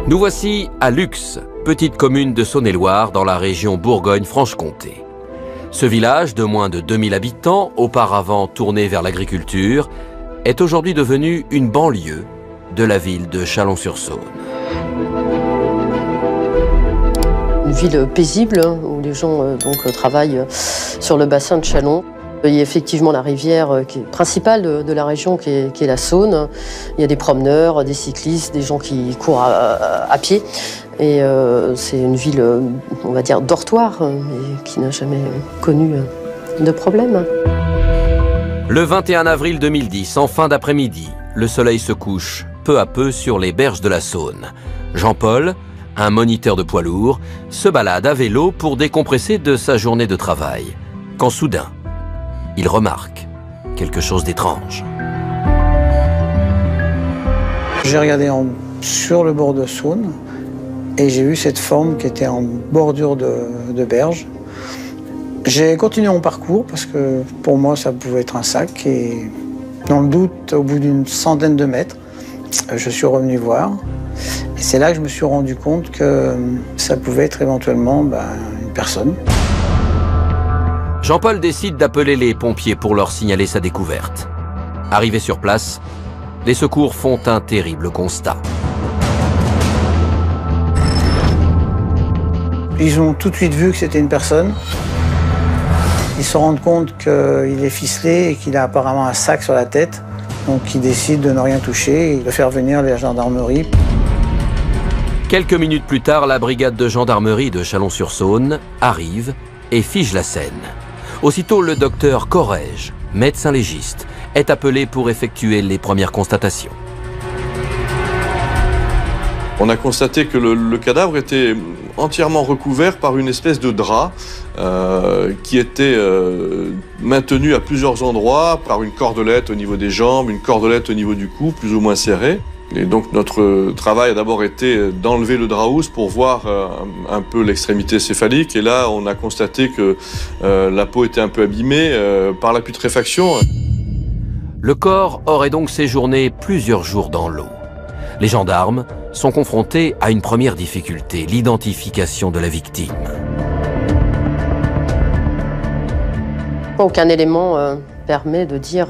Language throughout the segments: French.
Nous voici à Lux, petite commune de Saône-et-Loire dans la région Bourgogne-Franche-Comté. Ce village de moins de 2000 habitants, auparavant tourné vers l'agriculture, est aujourd'hui devenu une banlieue de la ville de Chalon-sur-Saône. Une ville paisible où les gens travaillent sur le bassin de Chalon. Il y a effectivement la rivière principale de la région qui est la Saône. Il y a des promeneurs, des cyclistes, des gens qui courent à pied. Et c'est une ville, on va dire, dortoir, mais qui n'a jamais connu de problème. Le 21 avril 2010, en fin d'après-midi, le soleil se couche peu à peu sur les berges de la Saône. Jean-Paul, un moniteur de poids lourd, se balade à vélo pour décompresser de sa journée de travail. Quand soudain, il remarque quelque chose d'étrange. J'ai regardé sur le bord de Saône et j'ai vu cette forme qui était en bordure de berge. J'ai continué mon parcours parce que pour moi ça pouvait être un sac et dans le doute, au bout d'une centaine de mètres, je suis revenu voir. Et c'est là que je me suis rendu compte que ça pouvait être éventuellement une personne. Jean-Paul décide d'appeler les pompiers pour leur signaler sa découverte. Arrivé sur place, les secours font un terrible constat. Ils ont tout de suite vu que c'était une personne. Ils se rendent compte qu'il est ficelé et qu'il a apparemment un sac sur la tête. Donc ils décident de ne rien toucher et de faire venir la gendarmerie. Quelques minutes plus tard, la brigade de gendarmerie de Chalon-sur-Saône arrive et fige la scène. Aussitôt, le docteur Corrège, médecin légiste, est appelé pour effectuer les premières constatations. On a constaté que le cadavre était entièrement recouvert par une espèce de drap qui était maintenu à plusieurs endroits par une cordelette au niveau des jambes, une cordelette au niveau du cou, plus ou moins serrée. Et donc notre travail a d'abord été d'enlever le drap-housse pour voir un peu l'extrémité céphalique. Et là, on a constaté que la peau était un peu abîmée par la putréfaction. Le corps aurait donc séjourné plusieurs jours dans l'eau. Les gendarmes sont confrontés à une première difficulté, l'identification de la victime. Aucun élément permet de dire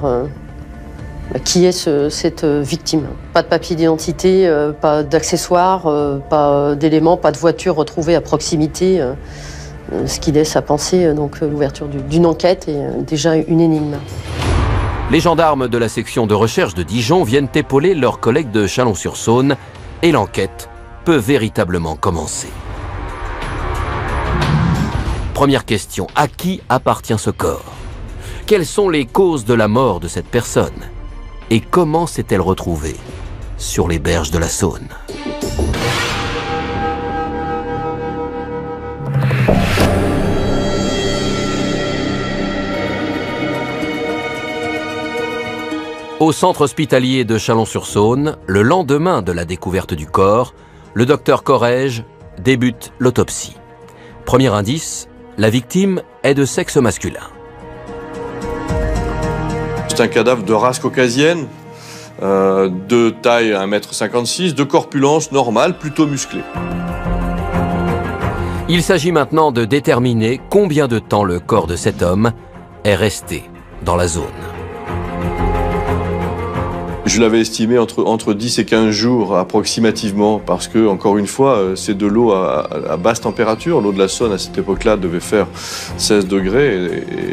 qui est cette victime. Pas de papier d'identité, pas d'accessoires, pas d'éléments, pas de voiture retrouvée à proximité. Ce qui laisse à penser l'ouverture d'une enquête est déjà une énigme. Les gendarmes de la section de recherche de Dijon viennent épauler leurs collègues de Chalon-sur-Saône et l'enquête peut véritablement commencer. Première question, à qui appartient ce corps? Quelles sont les causes de la mort de cette personne? Et comment s'est-elle retrouvée sur les berges de la Saône? Au centre hospitalier de Chalon-sur-Saône, le lendemain de la découverte du corps, le docteur Corrège débute l'autopsie. Premier indice, la victime est de sexe masculin. C'est un cadavre de race caucasienne, de taille 1,56 m, de corpulence normale, plutôt musclée. Il s'agit maintenant de déterminer combien de temps le corps de cet homme est resté dans la zone. Je l'avais estimé entre 10 et 15 jours approximativement parce que, encore une fois, c'est de l'eau à basse température. L'eau de la Saône à cette époque-là devait faire 16 degrés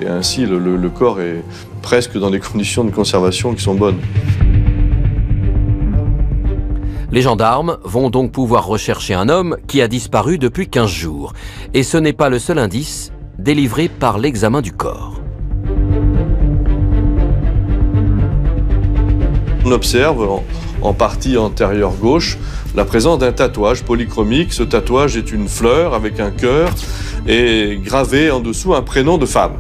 et ainsi le corps est presque dans des conditions de conservation qui sont bonnes. Les gendarmes vont donc pouvoir rechercher un homme qui a disparu depuis 15 jours. Et ce n'est pas le seul indice délivré par l'examen du corps. On observe en partie antérieure gauche la présence d'un tatouage polychromique. Ce tatouage est une fleur avec un cœur et gravé en dessous un prénom de femme.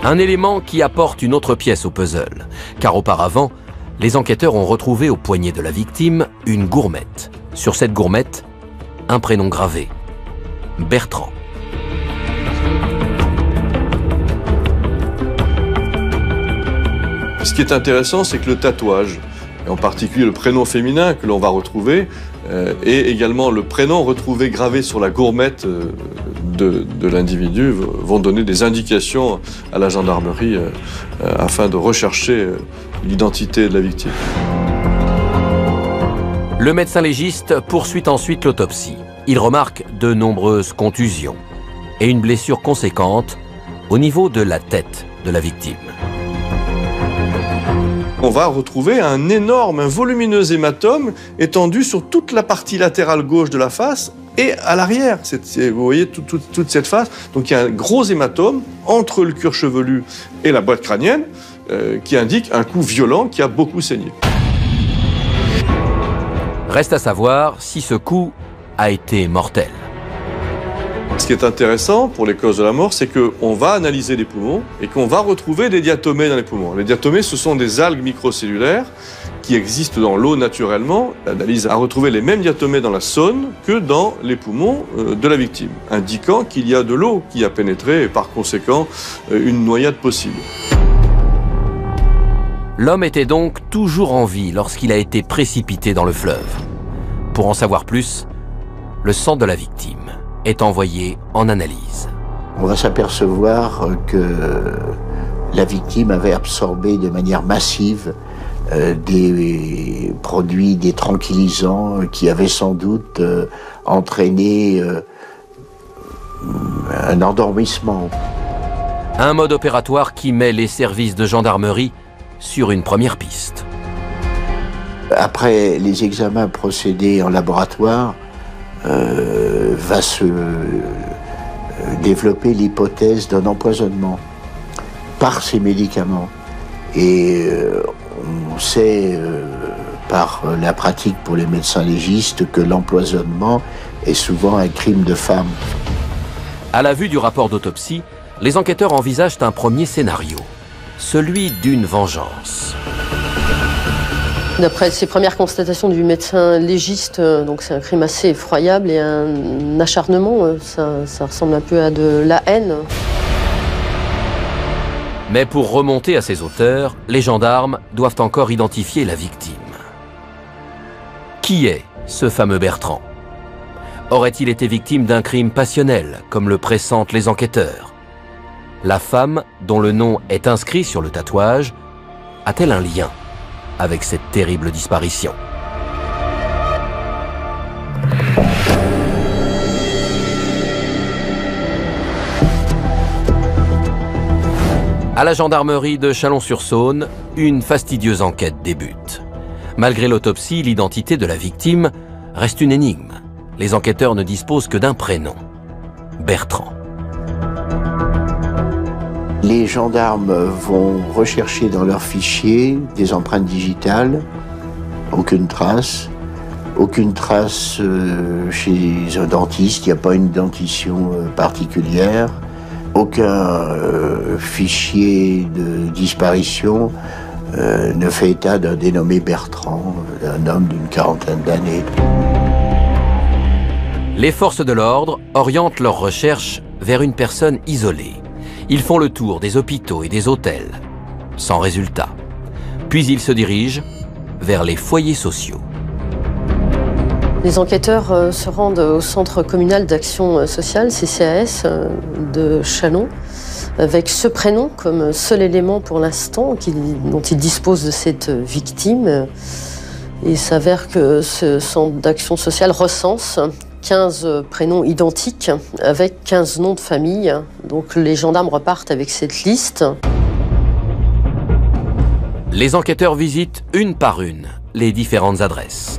Un élément qui apporte une autre pièce au puzzle, car auparavant, les enquêteurs ont retrouvé au poignet de la victime une gourmette. Sur cette gourmette, un prénom gravé, Bertrand. Ce qui est intéressant, c'est que le tatouage, et en particulier le prénom féminin que l'on va retrouver, et également le prénom retrouvé gravé sur la gourmette de l'individu vont donner des indications à la gendarmerie afin de rechercher l'identité de la victime. Le médecin légiste poursuit ensuite l'autopsie. Il remarque de nombreuses contusions et une blessure conséquente au niveau de la tête de la victime. On va retrouver un volumineux hématome étendu sur toute la partie latérale gauche de la face et à l'arrière. Vous voyez toute cette face. Donc il y a un gros hématome entre le cuir chevelu et la boîte crânienne qui indique un coup violent qui a beaucoup saigné. Reste à savoir si ce coup a été mortel. Ce qui est intéressant pour les causes de la mort, c'est qu'on va analyser les poumons et qu'on va retrouver des diatomées dans les poumons. Les diatomées, ce sont des algues microcellulaires qui existent dans l'eau naturellement. L'analyse a retrouvé les mêmes diatomées dans la Saône que dans les poumons de la victime, indiquant qu'il y a de l'eau qui a pénétré et par conséquent une noyade possible. L'homme était donc toujours en vie lorsqu'il a été précipité dans le fleuve. Pour en savoir plus, le sang de la victime est envoyé en analyse. On va s'apercevoir que la victime avait absorbé de manière massive des produits, des tranquillisants qui avaient sans doute entraîné un endormissement. Un mode opératoire qui met les services de gendarmerie sur une première piste. Après les examens procédés en laboratoire, va se développer l'hypothèse d'un empoisonnement par ces médicaments. Et on sait par la pratique pour les médecins légistes que l'empoisonnement est souvent un crime de femme. À la vue du rapport d'autopsie, les enquêteurs envisagent un premier scénario, celui d'une vengeance. D'après ces premières constatations du médecin légiste, donc c'est un crime assez effroyable et un acharnement, ça ressemble un peu à de la haine. Mais pour remonter à ses auteurs, les gendarmes doivent encore identifier la victime. Qui est ce fameux Bertrand? Aurait-il été victime d'un crime passionnel, comme le pressentent les enquêteurs? La femme, dont le nom est inscrit sur le tatouage, a-t-elle un lien avec cette terrible disparition? À la gendarmerie de Chalon-sur-Saône, une fastidieuse enquête débute. Malgré l'autopsie, l'identité de la victime reste une énigme. Les enquêteurs ne disposent que d'un prénom, Bertrand. Les gendarmes vont rechercher dans leurs fichiers des empreintes digitales, aucune trace chez un dentiste, il n'y a pas une dentition particulière, aucun fichier de disparition ne fait état d'un dénommé Bertrand, un homme d'une quarantaine d'années. Les forces de l'ordre orientent leurs recherches vers une personne isolée. Ils font le tour des hôpitaux et des hôtels, sans résultat. Puis ils se dirigent vers les foyers sociaux. Les enquêteurs se rendent au Centre communal d'action sociale, CCAS, de Chalon, avec ce prénom comme seul élément pour l'instant dont ils disposent de cette victime. Il s'avère que ce centre d'action sociale recense 15 prénoms identiques avec 15 noms de famille. Donc les gendarmes repartent avec cette liste. Les enquêteurs visitent une par une les différentes adresses.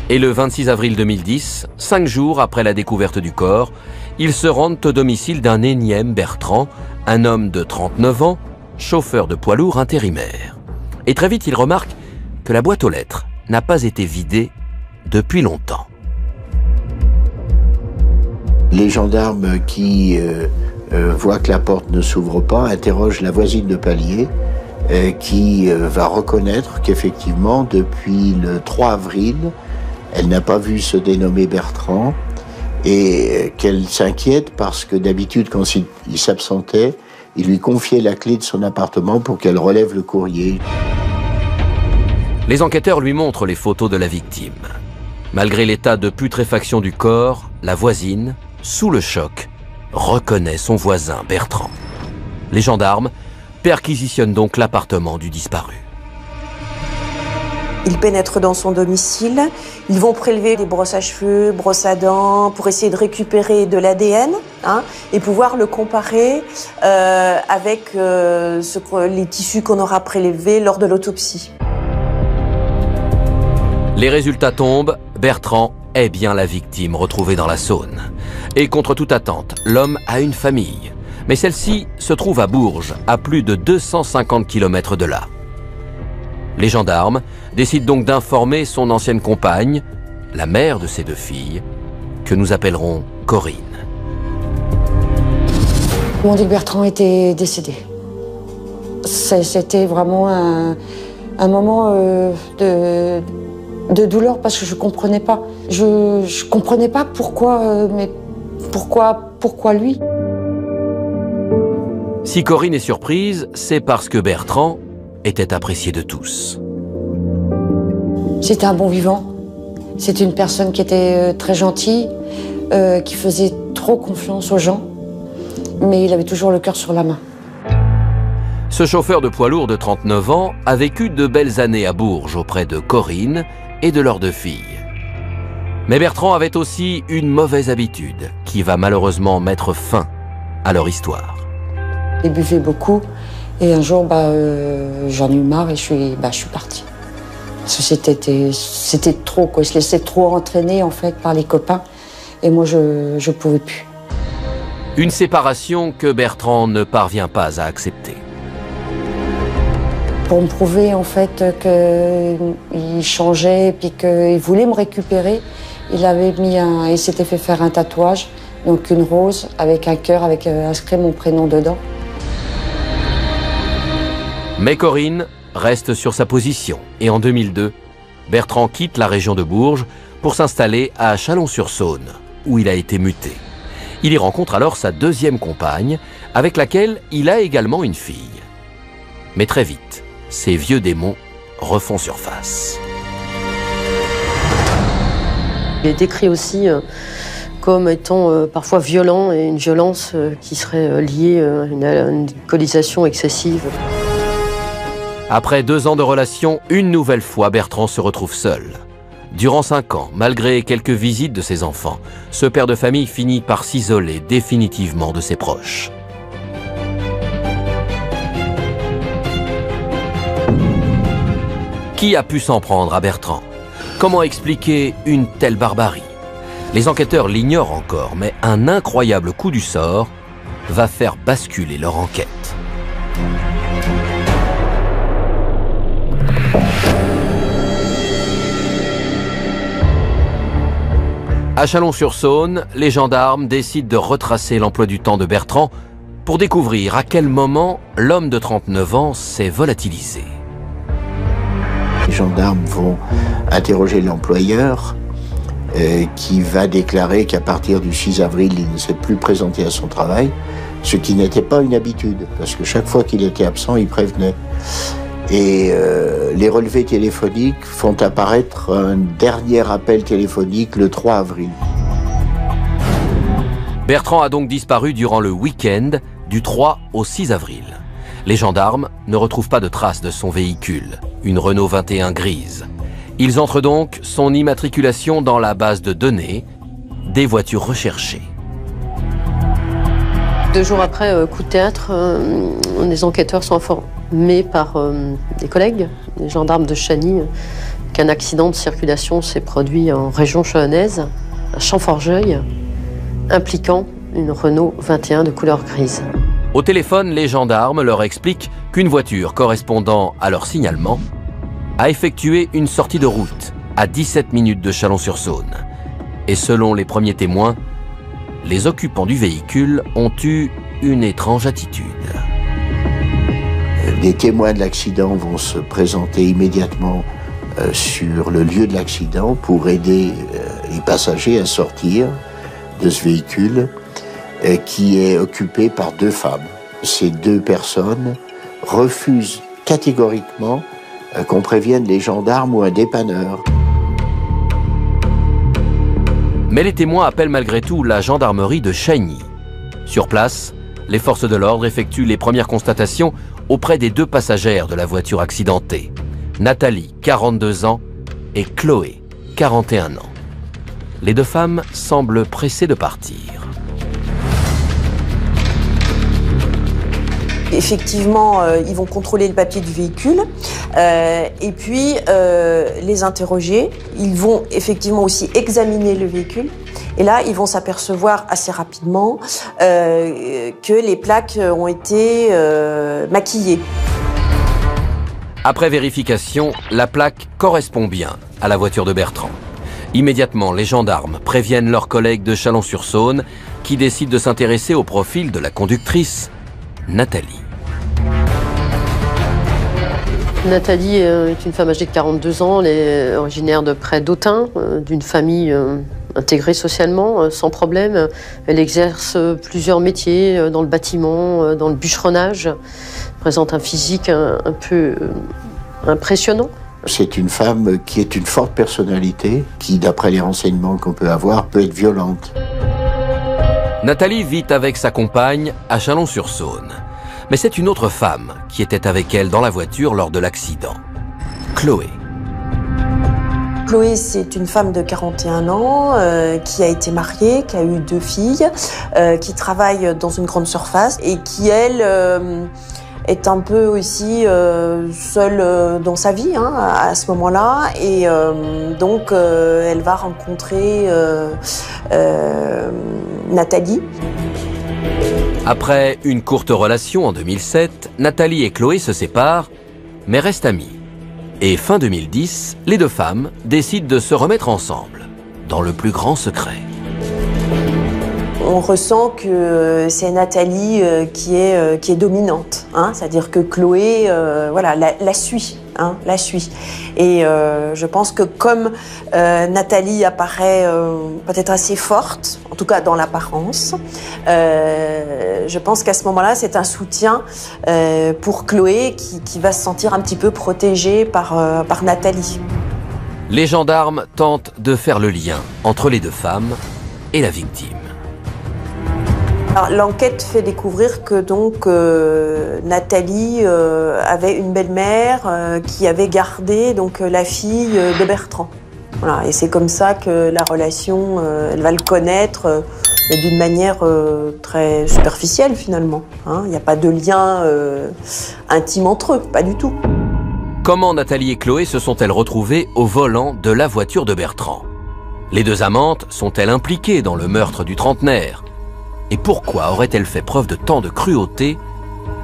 Et le 26 avril 2010, 5 jours après la découverte du corps, ils se rendent au domicile d'un énième Bertrand, un homme de 39 ans, chauffeur de poids lourd intérimaire. Et très vite, ils remarquent que la boîte aux lettres n'a pas été vidée depuis longtemps. Les gendarmes qui voient que la porte ne s'ouvre pas interrogent la voisine de palier qui va reconnaître qu'effectivement, depuis le 3 avril, elle n'a pas vu se dénommer Bertrand et qu'elle s'inquiète parce que d'habitude, quand il s'absentait, Il lui confiait la clé de son appartement pour qu'elle relève le courrier. Les enquêteurs lui montrent les photos de la victime. Malgré l'état de putréfaction du corps, la voisine, sous le choc, reconnaît son voisin Bertrand. Les gendarmes perquisitionnent donc l'appartement du disparu. Ils pénètrent dans son domicile, ils vont prélever des brosses à cheveux, brosses à dents pour essayer de récupérer de l'ADN et pouvoir le comparer avec les tissus qu'on aura prélevés lors de l'autopsie. Les résultats tombent, Bertrand est bien la victime retrouvée dans la Saône. Et contre toute attente, l'homme a une famille. Mais celle-ci se trouve à Bourges, à plus de 250 km de là. Les gendarmes décident donc d'informer son ancienne compagne, la mère de ses 2 filles, que nous appellerons Corinne. On m'a dit que Bertrand était décédé. C'était vraiment un moment de douleur parce que je comprenais pas. Je comprenais pas pourquoi, mais pourquoi lui? Si Corinne est surprise, c'est parce que Bertrand était apprécié de tous. C'était un bon vivant. C'était une personne qui était très gentille, qui faisait trop confiance aux gens, mais il avait toujours le cœur sur la main. Ce chauffeur de poids lourd de 39 ans a vécu de belles années à Bourges auprès de Corinne et de leurs 2 filles. Mais Bertrand avait aussi une mauvaise habitude qui va malheureusement mettre fin à leur histoire. Il buvait beaucoup et un jour j'en ai eu marre et je suis partie. Parce que c'était trop, quoi. Il se laissait trop entraîner en fait par les copains et moi je pouvais plus. Une séparation que Bertrand ne parvient pas à accepter. Pour me prouver en fait qu'il changeait et puis qu'il voulait me récupérer, il s'était fait faire un tatouage, donc une rose avec un cœur avec inscrit mon prénom dedans. Mais Corinne reste sur sa position et en 2002, Bertrand quitte la région de Bourges pour s'installer à Chalon-sur-Saône, où il a été muté. Il y rencontre alors sa 2e compagne, avec laquelle il a également une fille. Mais très vite, ces vieux démons refont surface. Il est décrit aussi comme étant parfois violent et une violence qui serait liée à une alcoolisation excessive. Après 2 ans de relation, une nouvelle fois, Bertrand se retrouve seul. Durant 5 ans, malgré quelques visites de ses enfants, ce père de famille finit par s'isoler définitivement de ses proches. Qui a pu s'en prendre à Bertrand? Comment expliquer une telle barbarie? Les enquêteurs l'ignorent encore, mais un incroyable coup du sort va faire basculer leur enquête. À Chalon-sur-Saône, les gendarmes décident de retracer l'emploi du temps de Bertrand pour découvrir à quel moment l'homme de 39 ans s'est volatilisé. Les gendarmes vont interroger l'employeur qui va déclarer qu'à partir du 6 avril, il ne s'est plus présenté à son travail, ce qui n'était pas une habitude, parce que chaque fois qu'il était absent, il prévenait. Et les relevés téléphoniques font apparaître un dernier appel téléphonique le 3 avril. Bertrand a donc disparu durant le week-end du 3 au 6 avril. Les gendarmes ne retrouvent pas de traces de son véhicule, une Renault 21 grise. Ils entrent donc son immatriculation dans la base de données des voitures recherchées. 2 jours après coup de théâtre, les enquêteurs sont informés par des collègues, des gendarmes de Chagny, qu'un accident de circulation s'est produit en région chalonnaise, à Champforgeuil, impliquant une Renault 21 de couleur grise. Au téléphone, les gendarmes leur expliquent qu'une voiture correspondant à leur signalement a effectué une sortie de route à 17 minutes de Chalon-sur-Saône. Et selon les premiers témoins, les occupants du véhicule ont eu une étrange attitude. Les témoins de l'accident vont se présenter immédiatement sur le lieu de l'accident pour aider les passagers à sortir de ce véhicule qui est occupé par 2 femmes. ces deux personnes refusent catégoriquement qu'on prévienne les gendarmes ou un dépanneur. Mais les témoins appellent malgré tout la gendarmerie de Chagny. Sur place, les forces de l'ordre effectuent les premières constatations auprès des deux passagères de la voiture accidentée. Nathalie, 42 ans, et Chloé, 41 ans. Les deux femmes semblent pressées de partir. Effectivement, ils vont contrôler le papier du véhicule et puis les interroger. Ils vont effectivement aussi examiner le véhicule. Et là, ils vont s'apercevoir assez rapidement que les plaques ont été maquillées. Après vérification, la plaque correspond bien à la voiture de Bertrand. Immédiatement, les gendarmes préviennent leurs collègues de Chalon-sur-Saône qui décident de s'intéresser au profil de la conductrice, Nathalie. Nathalie est une femme âgée de 42 ans, elle est originaire de près d'Autun, d'une famille intégrée socialement, sans problème. Elle exerce plusieurs métiers dans le bâtiment, dans le bûcheronnage. Elle présente un physique un peu impressionnant. C'est une femme qui est une forte personnalité, qui, d'après les renseignements qu'on peut avoir, peut être violente. Nathalie vit avec sa compagne à Chalon-sur-Saône. Mais c'est une autre femme qui était avec elle dans la voiture lors de l'accident. Chloé. Chloé, c'est une femme de 41 ans qui a été mariée, qui a eu 2 filles, qui travaille dans une grande surface et qui, elle, est un peu aussi seule dans sa vie à ce moment-là. Et donc, elle va rencontrer Nathalie. Après une courte relation en 2007, Nathalie et Chloé se séparent, mais restent amies. Et fin 2010, les deux femmes décident de se remettre ensemble, dans le plus grand secret. On ressent que c'est Nathalie qui est dominante, c'est-à-dire que Chloé voilà, la suit. La suit. Et je pense que comme Nathalie apparaît peut-être assez forte, en tout cas dans l'apparence, je pense qu'à ce moment-là, c'est un soutien pour Chloé qui va se sentir un petit peu protégée par Nathalie. Les gendarmes tentent de faire le lien entre les deux femmes et la victime. L'enquête fait découvrir que donc Nathalie avait une belle-mère qui avait gardé donc la fille de Bertrand. Voilà, et c'est comme ça que la relation, elle va le connaître d'une manière très superficielle finalement. Il n'y a pas de lien intime entre eux, pas du tout. Comment Nathalie et Chloé se sont-elles retrouvées au volant de la voiture de Bertrand? Les deux amantes sont-elles impliquées dans le meurtre du trentenaire? Et pourquoi aurait-elle fait preuve de tant de cruauté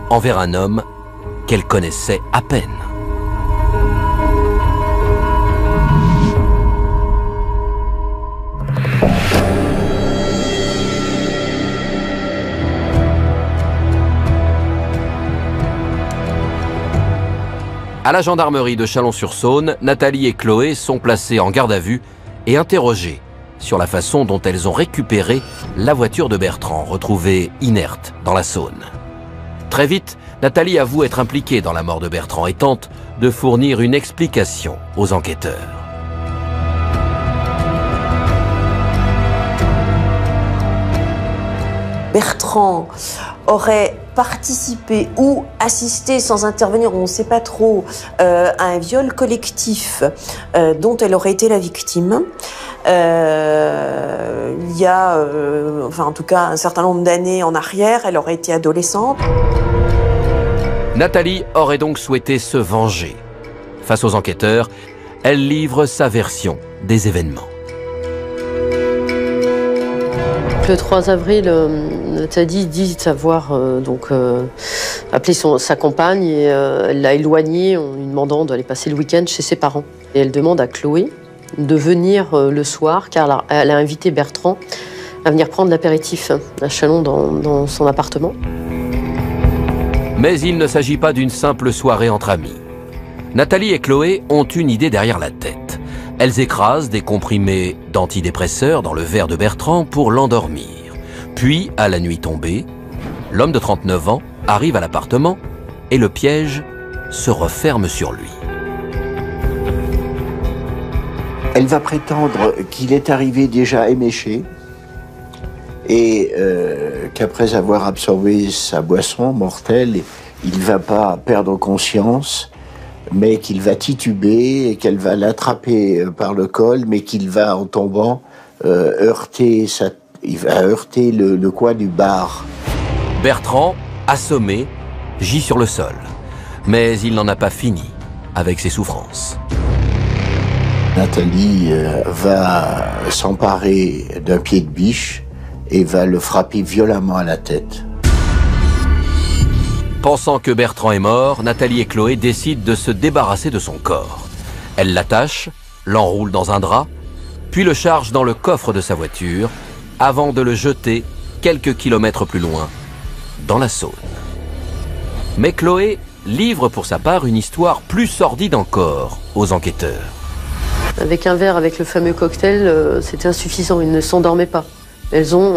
envers un homme qu'elle connaissait à peine? À la gendarmerie de Chalon-sur-Saône, Nathalie et Chloé sont placées en garde à vue et interrogées sur la façon dont elles ont récupéré la voiture de Bertrand, retrouvée inerte dans la Saône. Très vite, Nathalie avoue être impliquée dans la mort de Bertrand et tente de fournir une explication aux enquêteurs. Bertrand aurait participé ou assisté sans intervenir, on ne sait pas trop, à un viol collectif dont elle aurait été la victime. Il y a, en tout cas, un certain nombre d'années en arrière, elle aurait été adolescente. Nathalie aurait donc souhaité se venger. Face aux enquêteurs, elle livre sa version des événements. Le 3 avril, Nathalie dit avoir appelé sa compagne et elle l'a éloignée en lui demandant d'aller passer le week-end chez ses parents. Et elle demande à Chloé de venir le soir car elle a invité Bertrand à venir prendre l'apéritif à Chalon dans son appartement. Mais il ne s'agit pas d'une simple soirée entre amis. Nathalie et Chloé ont une idée derrière la tête. Elles écrasent des comprimés d'antidépresseurs dans le verre de Bertrand pour l'endormir. Puis, à la nuit tombée, l'homme de 39 ans arrive à l'appartement et le piège se referme sur lui. Elle va prétendre qu'il est arrivé déjà éméché et qu'après avoir absorbé sa boisson mortelle, il ne va pas perdre conscience, mais qu'il va tituber et qu'elle va l'attraper par le col, mais qu'il va, en tombant, heurter le coin du bar. Bertrand, assommé, gît sur le sol. Mais il n'en a pas fini avec ses souffrances. Nathalie va s'emparer d'un pied de biche et va le frapper violemment à la tête. Pensant que Bertrand est mort, Nathalie et Chloé décident de se débarrasser de son corps. Elle l'attache, l'enroule dans un drap, puis le charge dans le coffre de sa voiture, avant de le jeter quelques kilomètres plus loin, dans la Saône. Mais Chloé livre pour sa part une histoire plus sordide encore aux enquêteurs. Avec un verre, avec le fameux cocktail, c'était insuffisant, ils ne s'endormaient pas. Elles ont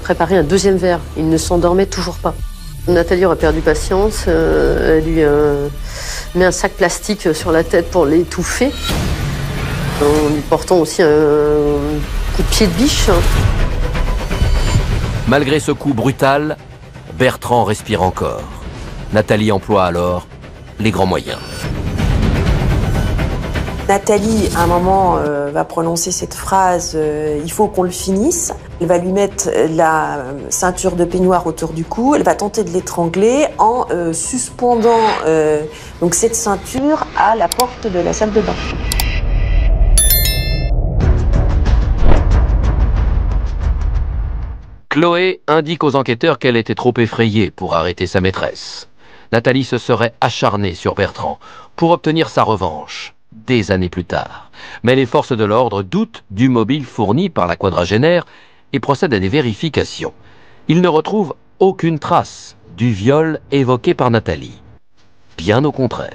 préparé un deuxième verre, ils ne s'endormaient toujours pas. Nathalie aurait perdu patience, elle lui met un sac plastique sur la tête pour l'étouffer, en lui portant aussi un coup de pied de biche. Malgré ce coup brutal, Bertrand respire encore. Nathalie emploie alors les grands moyens. Nathalie, à un moment, va prononcer cette phrase « il faut qu'on le finisse ». Elle va lui mettre la ceinture de peignoir autour du cou. Elle va tenter de l'étrangler en suspendant donc cette ceinture à la porte de la salle de bain. Chloé indique aux enquêteurs qu'elle était trop effrayée pour arrêter sa maîtresse. Nathalie se serait acharnée sur Bertrand pour obtenir sa revanche des années plus tard. Mais les forces de l'ordre doutent du mobile fourni par la quadragénaire et procèdent à des vérifications. Ils ne retrouvent aucune trace du viol évoqué par Nathalie. Bien au contraire.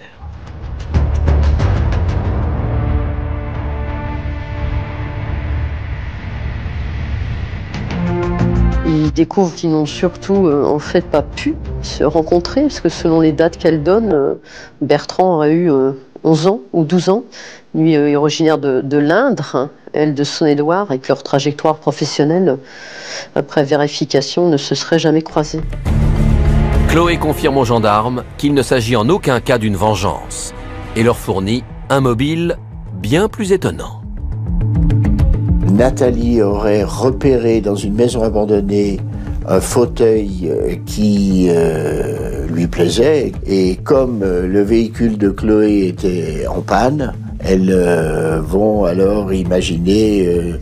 Ils découvrent qu'ils n'ont surtout en fait pas pu se rencontrer, parce que selon les dates qu'elle donne, Bertrand aurait eu 11 ans ou 12 ans. Lui est originaire de l'Indre, elle de Saône-et-Loire, et que leur trajectoire professionnelle, après vérification, ne se serait jamais croisée. Chloé confirme aux gendarmes qu'il ne s'agit en aucun cas d'une vengeance et leur fournit un mobile bien plus étonnant. Nathalie aurait repéré dans une maison abandonnée un fauteuil qui lui plaisait, et comme le véhicule de Chloé était en panne, elles vont alors imaginer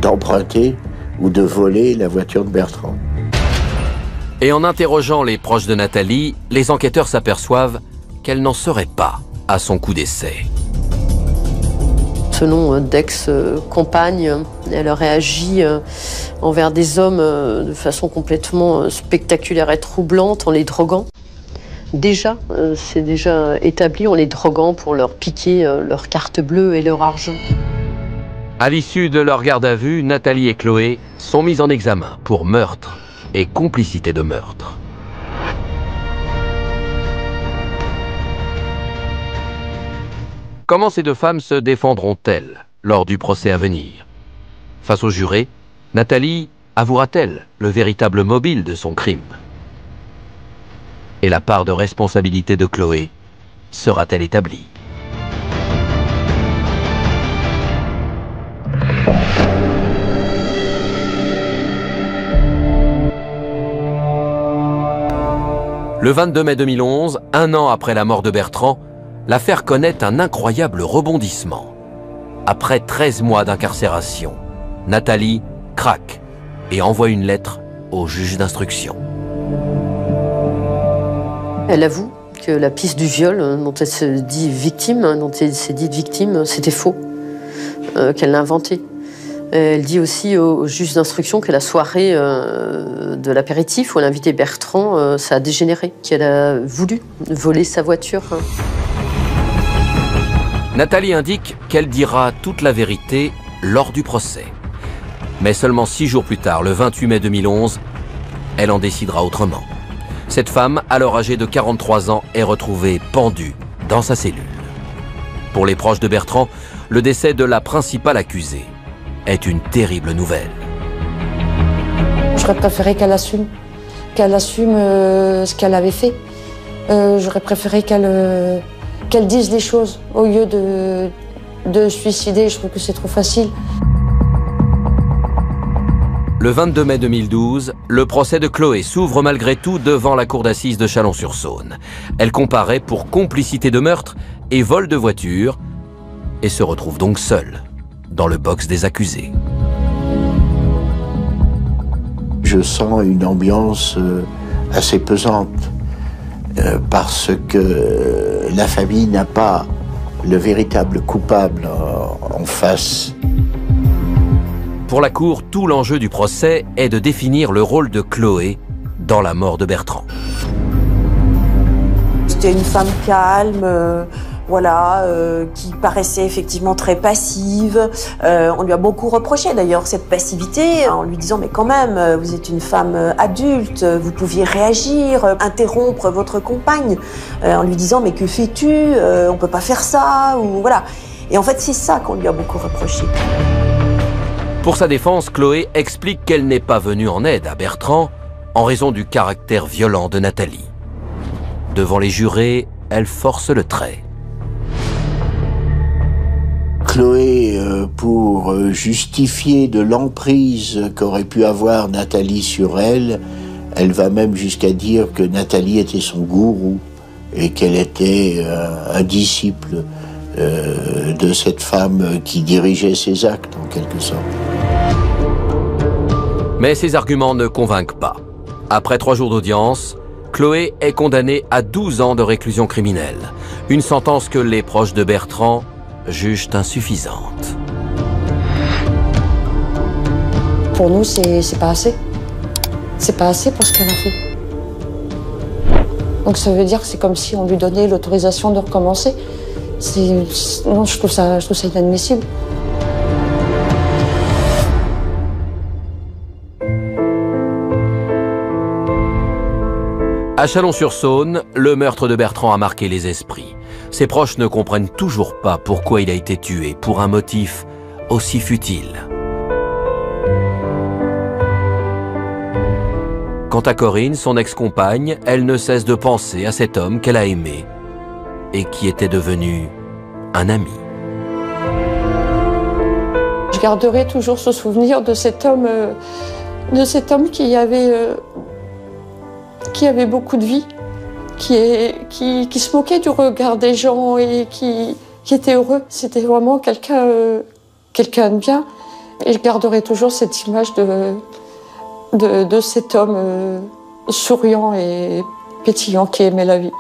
d'emprunter ou de voler la voiture de Bertrand. Et en interrogeant les proches de Nathalie, les enquêteurs s'aperçoivent qu'elle n'en serait pas à son coup d'essai. Selon d'ex-compagnes, elle aurait agi envers des hommes de façon complètement spectaculaire et troublante en les droguant. Déjà, c'est déjà établi, en les droguant pour leur piquer leur carte bleue et leur argent. À l'issue de leur garde à vue, Nathalie et Chloé sont mises en examen pour meurtre et complicité de meurtre. Comment ces deux femmes se défendront-elles lors du procès à venir? Face aux jurés, Nathalie avouera-t-elle le véritable mobile de son crime? Et la part de responsabilité de Chloé sera-t-elle établie? Le 22 mai 2011, un an après la mort de Bertrand, l'affaire connaît un incroyable rebondissement. Après 13 mois d'incarcération, Nathalie craque et envoie une lettre au juge d'instruction. Elle avoue que la piste du viol dont elle se dit victime, c'était faux, qu'elle l'a inventé. Elle dit aussi au juge d'instruction que la soirée de l'apéritif où elle a invité Bertrand, ça a dégénéré, qu'elle a voulu voler sa voiture. Nathalie indique qu'elle dira toute la vérité lors du procès. Mais seulement 6 jours plus tard, le 28 mai 2011, elle en décidera autrement. Cette femme, alors âgée de 43 ans, est retrouvée pendue dans sa cellule. Pour les proches de Bertrand, le décès de la principale accusée est une terrible nouvelle. J'aurais préféré qu'elle assume ce qu'elle avait fait. J'aurais préféré qu'elle dise les choses au lieu de se suicider. Je trouve que c'est trop facile. Le 22 mai 2012, le procès de Chloé s'ouvre malgré tout devant la cour d'assises de Chalon-sur-Saône. Elle comparaît pour complicité de meurtre et vol de voiture et se retrouve donc seule dans le box des accusés. Je sens une ambiance assez pesante parce que la famille n'a pas le véritable coupable en face. Pour la cour, tout l'enjeu du procès est de définir le rôle de Chloé dans la mort de Bertrand. C'était une femme calme, qui paraissait effectivement très passive. On lui a beaucoup reproché d'ailleurs cette passivité en lui disant mais quand même, vous êtes une femme adulte, vous pouviez réagir, interrompre votre compagne, en lui disant mais que fais-tu, on peut pas faire ça, ou voilà. Et en fait c'est ça qu'on lui a beaucoup reproché. Pour sa défense, Chloé explique qu'elle n'est pas venue en aide à Bertrand en raison du caractère violent de Nathalie. Devant les jurés, elle force le trait. Chloé, pour justifier de l'emprise qu'aurait pu avoir Nathalie sur elle, elle va même jusqu'à dire que Nathalie était son gourou et qu'elle était un disciple de cette femme qui dirigeait ses actes en quelque sorte. Mais ces arguments ne convainquent pas. Après 3 jours d'audience, Chloé est condamnée à 12 ans de réclusion criminelle. Une sentence que les proches de Bertrand jugent insuffisante. Pour nous, c'est pas assez. C'est pas assez pour ce qu'elle a fait. Donc ça veut dire que c'est comme si on lui donnait l'autorisation de recommencer. Non, je trouve ça inadmissible. À Chalon-sur-Saône, le meurtre de Bertrand a marqué les esprits. Ses proches ne comprennent toujours pas pourquoi il a été tué pour un motif aussi futile. Quant à Corinne, son ex-compagne, elle ne cesse de penser à cet homme qu'elle a aimé et qui était devenu un ami. Je garderai toujours ce souvenir de cet homme qui avait beaucoup de vie, qui se moquait du regard des gens et qui était heureux. C'était vraiment quelqu'un de bien. Et je garderai toujours cette image de cet homme souriant et pétillant qui aimait la vie.